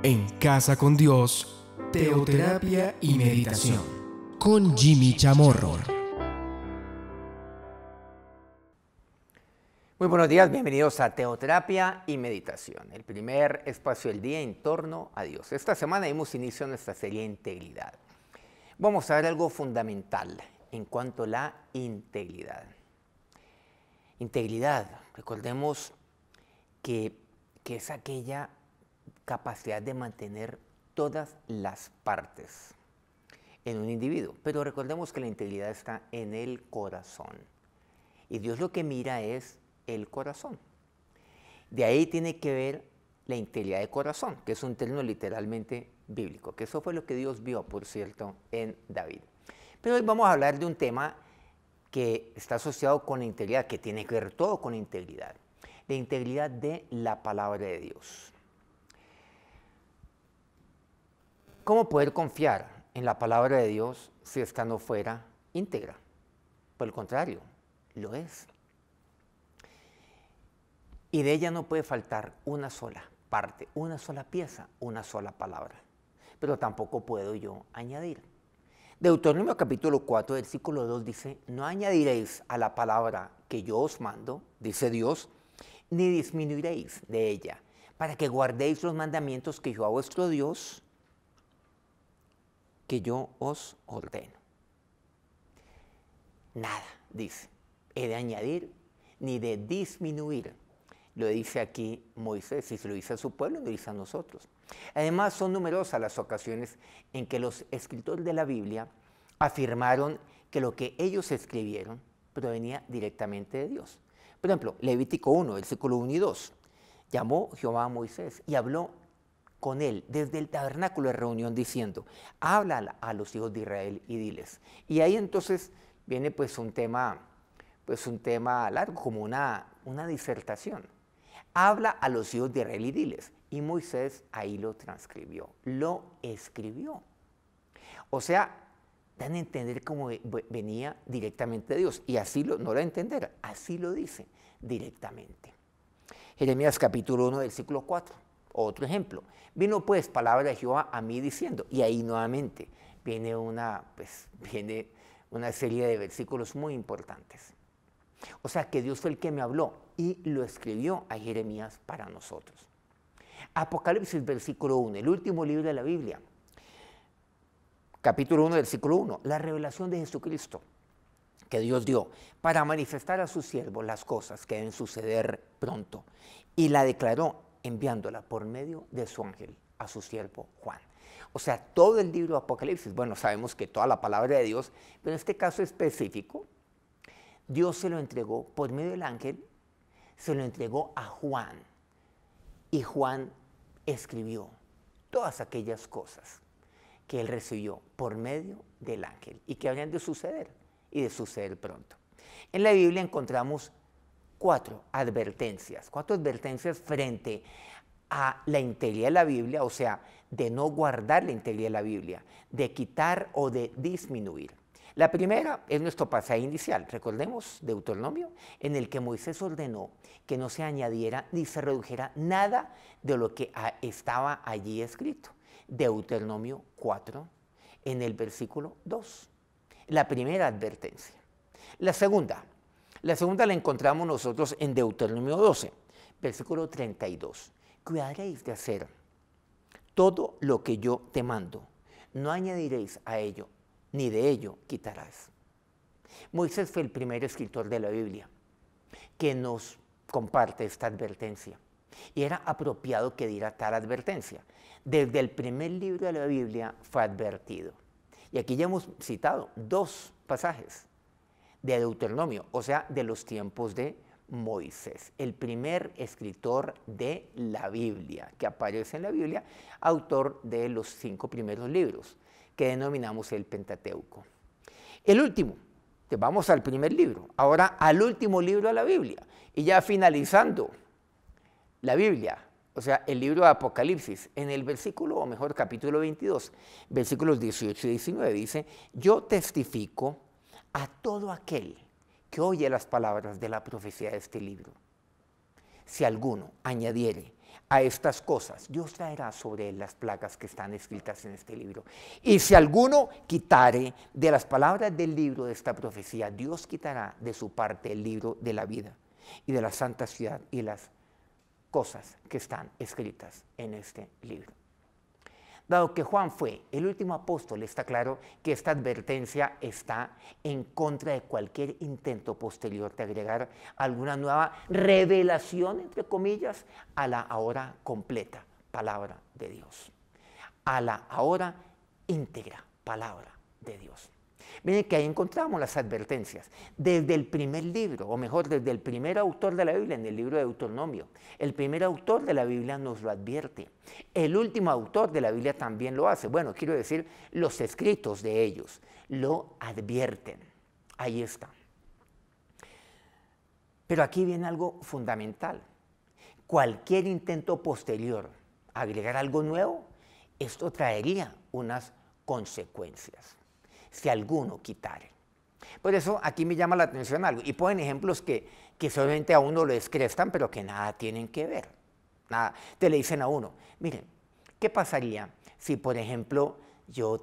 En Casa con Dios, teoterapia y meditación, con Jimmy Chamorro. Muy buenos días, bienvenidos a Teoterapia y Meditación, el primer espacio del día en torno a Dios. Esta semana dimos inicio a nuestra serie Integridad. Vamos a ver algo fundamental en cuanto a la integridad. Integridad, recordemos que es aquella capacidad de mantener todas las partes en un individuo. Pero recordemos que la integridad está en el corazón. Y Dios lo que mira es el corazón. De ahí tiene que ver la integridad de corazón, que es un término literalmente bíblico, que eso fue lo que Dios vio, por cierto, en David. Pero hoy vamos a hablar de un tema que está asociado con la integridad, que tiene que ver todo con la integridad de la palabra de Dios. ¿Cómo poder confiar en la palabra de Dios si esta no fuera íntegra? Por el contrario, lo es. Y de ella no puede faltar una sola parte, una sola pieza, una sola palabra. Pero tampoco puedo yo añadir. Deuteronomio capítulo 4, versículo 2 dice: no añadiréis a la palabra que yo os mando, dice Dios, ni disminuiréis de ella, para que guardéis los mandamientos que Jehová vuestro Dios, que yo os ordeno. Nada, dice, he de añadir ni de disminuir. Lo dice aquí Moisés, y se lo dice a su pueblo, lo dice a nosotros. Además, son numerosas las ocasiones en que los escritores de la Biblia afirmaron que lo que ellos escribieron provenía directamente de Dios. Por ejemplo, Levítico 1, versículo 1 y 2. Llamó Jehová a Moisés y habló con él desde el tabernáculo de reunión diciendo: habla a los hijos de Israel y diles. Y ahí entonces viene pues un tema largo, como una disertación. Habla a los hijos de Israel y diles. Y Moisés ahí lo transcribió, lo escribió. O sea, dan a entender cómo venía directamente de Dios. Y así no lo da a entender, así lo dice directamente. Jeremías capítulo 1, versículo 4. Otro ejemplo. Vino pues palabra de Jehová a mí diciendo. Y ahí nuevamente viene una serie de versículos muy importantes. O sea que Dios fue el que me habló y lo escribió a Jeremías para nosotros. Apocalipsis versículo 1, el último libro de la Biblia. Capítulo 1, versículo 1, la revelación de Jesucristo que Dios dio para manifestar a sus siervos las cosas que deben suceder pronto. Y la declaró enviándola por medio de su ángel a su siervo Juan. O sea, todo el libro de Apocalipsis, bueno, sabemos que toda la palabra de Dios, pero en este caso específico, Dios se lo entregó por medio del ángel, se lo entregó a Juan. Y Juan escribió todas aquellas cosas que él recibió por medio del ángel y que habrían de suceder y de suceder pronto. En la Biblia encontramos cuatro advertencias frente a la integridad de la Biblia, o sea, de no guardar la integridad de la Biblia, de quitar o de disminuir. La primera es nuestro pasaje inicial, recordemos, Deuteronomio, en el que Moisés ordenó que no se añadiera ni se redujera nada de lo que estaba allí escrito. Deuteronomio 4, en el versículo 2. La primera advertencia. La segunda la encontramos nosotros en Deuteronomio 12, versículo 32. Cuidaréis de hacer todo lo que yo te mando, no añadiréis a ello, ni de ello quitarás. Moisés fue el primer escritor de la Biblia que nos comparte esta advertencia. Y era apropiado que diera tal advertencia. Desde el primer libro de la Biblia fue advertido. Y aquí ya hemos citado dos pasajes de Deuteronomio, o sea, de los tiempos de Moisés, el primer escritor de la Biblia, que aparece en la Biblia, autor de los 5 primeros libros, que denominamos el Pentateuco. El último, vamos al primer libro, ahora al último libro de la Biblia, y ya finalizando la Biblia, o sea, el libro de Apocalipsis, en el versículo, o mejor, capítulo 22, versículos 18 y 19, dice: yo testifico a todo aquel que oye las palabras de la profecía de este libro. Si alguno añadiere a estas cosas, Dios traerá sobre él las plagas que están escritas en este libro. Y si alguno quitare de las palabras del libro de esta profecía, Dios quitará de su parte el libro de la vida y de la santa ciudad y las cosas que están escritas en este libro. Dado que Juan fue el último apóstol, está claro que esta advertencia está en contra de cualquier intento posterior de agregar alguna nueva revelación, entre comillas, a la ahora completa palabra de Dios, a la ahora íntegra palabra de Dios. Miren que ahí encontramos las advertencias desde el primer libro, o mejor, desde el primer autor de la Biblia, en el libro de Deuteronomio. El primer autor de la Biblia nos lo advierte. El último autor de la Biblia también lo hace. Bueno, quiero decir, los escritos de ellos lo advierten. Ahí está. Pero aquí viene algo fundamental. Cualquier intento posterior a agregar algo nuevo, esto traería unas consecuencias. Si alguno quitare. Por eso aquí me llama la atención algo, y ponen ejemplos que solamente a uno lo descrestan, pero que nada tienen que ver. Nada. Te le dicen a uno, miren, ¿qué pasaría si, por ejemplo,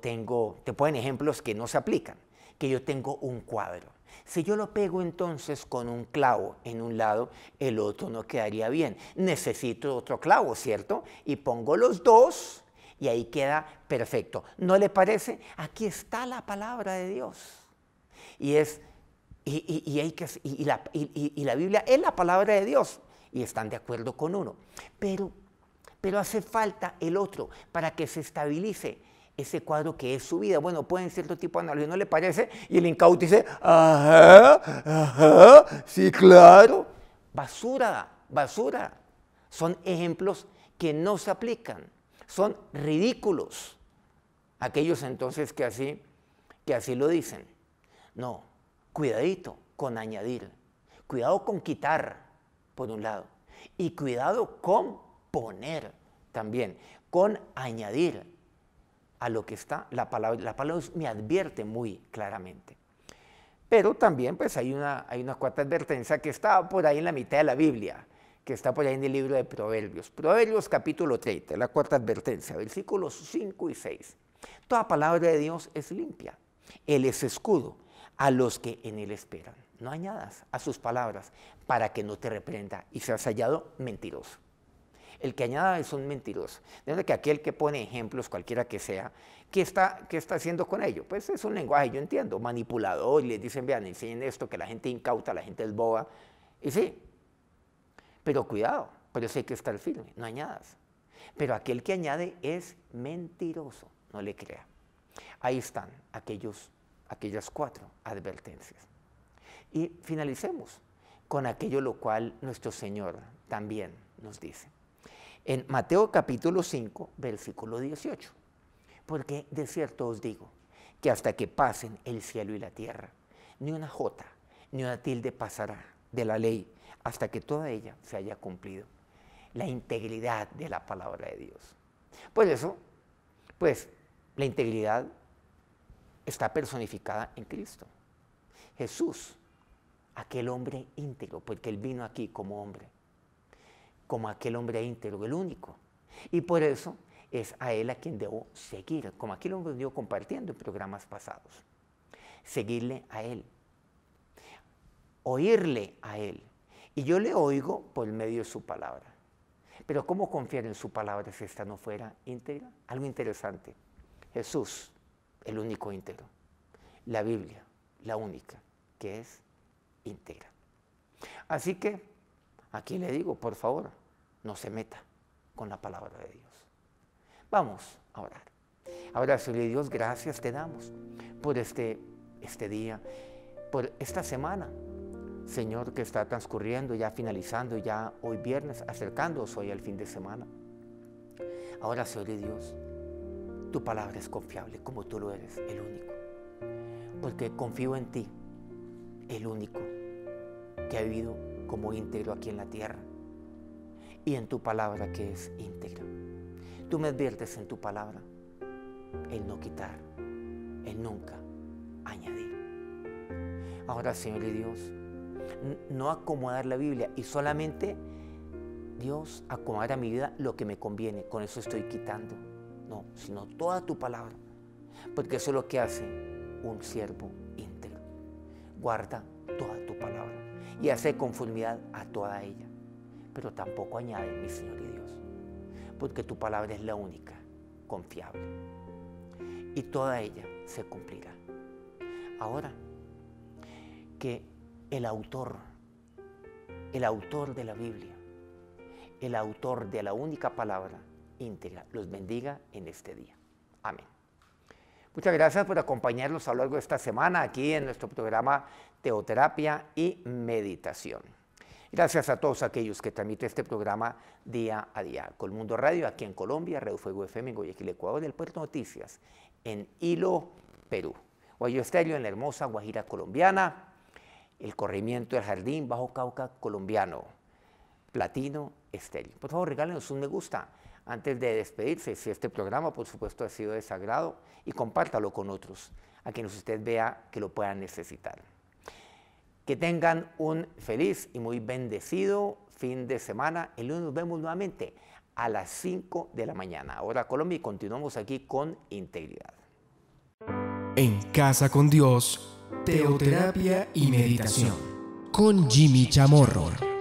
te ponen ejemplos que no se aplican, que yo tengo un cuadro? Si yo lo pego entonces con un clavo en un lado, el otro no quedaría bien. Necesito otro clavo, ¿cierto? Y pongo los dos, y ahí queda perfecto. ¿No le parece? Aquí está la palabra de Dios. Y la Biblia es la palabra de Dios. Y están de acuerdo con uno. Pero hace falta el otro para que se estabilice ese cuadro que es su vida. Bueno, pueden ser cierto tipo de analogía, ¿no le parece? Y el incauto dice, ajá, sí, claro. Basura. Son ejemplos que no se aplican. Son ridículos aquellos entonces que así lo dicen. No, cuidadito con añadir, cuidado con quitar, por un lado, y cuidado con poner también, con añadir a lo que está la palabra. La palabra me advierte muy claramente. Pero también pues hay una cuarta advertencia que está por ahí en la mitad de la Biblia, que está por ahí en el libro de Proverbios. Proverbios capítulo 30, la cuarta advertencia, versículos 5 y 6. Toda palabra de Dios es limpia. Él es escudo a los que en él esperan. No añadas a sus palabras para que no te reprenda y seas hallado mentiroso. El que añada es un mentiroso. De manera que aquel que pone ejemplos, cualquiera que sea, ¿qué está haciendo con ello? Pues es un lenguaje, yo entiendo, manipulador, y les dicen, vean, enseñen esto, que la gente incauta, la gente es boba. Y sí, pero cuidado, por eso hay que estar firme, no añadas. Pero aquel que añade es mentiroso, no le crea. Ahí están aquellas 4 advertencias. Y finalicemos con aquello lo cual nuestro Señor también nos dice. En Mateo capítulo 5, versículo 18. Porque de cierto os digo, que hasta que pasen el cielo y la tierra, ni una jota, ni una tilde pasará de la ley, hasta que toda ella se haya cumplido. La integridad de la palabra de Dios. Por eso, pues, la integridad está personificada en Cristo. Jesús, aquel hombre íntegro, porque Él vino aquí como hombre, como aquel hombre íntegro, el único. Y por eso es a Él a quien debo seguir, como aquí lo hemos venido compartiendo en programas pasados. Seguirle a Él, oírle a Él. Y yo le oigo por medio de su palabra. Pero ¿cómo confiar en su palabra si esta no fuera íntegra? Algo interesante. Jesús, el único íntegro. La Biblia, la única que es íntegra. Así que aquí le digo, por favor, no se meta con la palabra de Dios. Vamos a orar. Ahora, Señor Dios, gracias te damos por este día, por esta semana, Señor, que está transcurriendo, ya finalizando, ya hoy viernes, acercándonos hoy al fin de semana. Ahora, Señor Dios, tu palabra es confiable, como tú lo eres, el único. Porque confío en ti, el único que ha vivido como íntegro aquí en la tierra, y en tu palabra que es íntegra. Tú me adviertes en tu palabra el no quitar, el nunca añadir. Ahora, Señor y Dios, no acomodar la Biblia y solamente Dios, acomodar a mi vida lo que me conviene, con eso estoy quitando. No, sino toda tu palabra, porque eso es lo que hace un siervo íntegro. Guarda toda tu palabra y hace conformidad a toda ella, pero tampoco añade, mi Señor y Dios, porque tu palabra es la única, confiable, y toda ella se cumplirá. Ahora, que el autor de la Biblia, el autor de la única palabra íntegra, los bendiga en este día. Amén. Muchas gracias por acompañarnos a lo largo de esta semana aquí en nuestro programa Teoterapia y Meditación. Gracias a todos aquellos que transmiten este programa día a día. Colmundo Radio aquí en Colombia, Radio Fuego FM en Guayaquil, Ecuador, El Puerto Noticias en Hilo, Perú. Guayo Estéreo en la hermosa Guajira colombiana, El Corregimiento del Jardín, Bajo Cauca colombiano, Platino Estéreo. Por favor, regálenos un me gusta antes de despedirse, si este programa, por supuesto, ha sido de su agrado, y compártalo con otros, a quienes usted vea que lo puedan necesitar. Que tengan un feliz y muy bendecido fin de semana. El lunes nos vemos nuevamente a las 5 de la mañana, hora Colombia, y continuamos aquí con integridad. En Casa con Dios, Teoterapia y Meditación, con Jimmy Chamorro.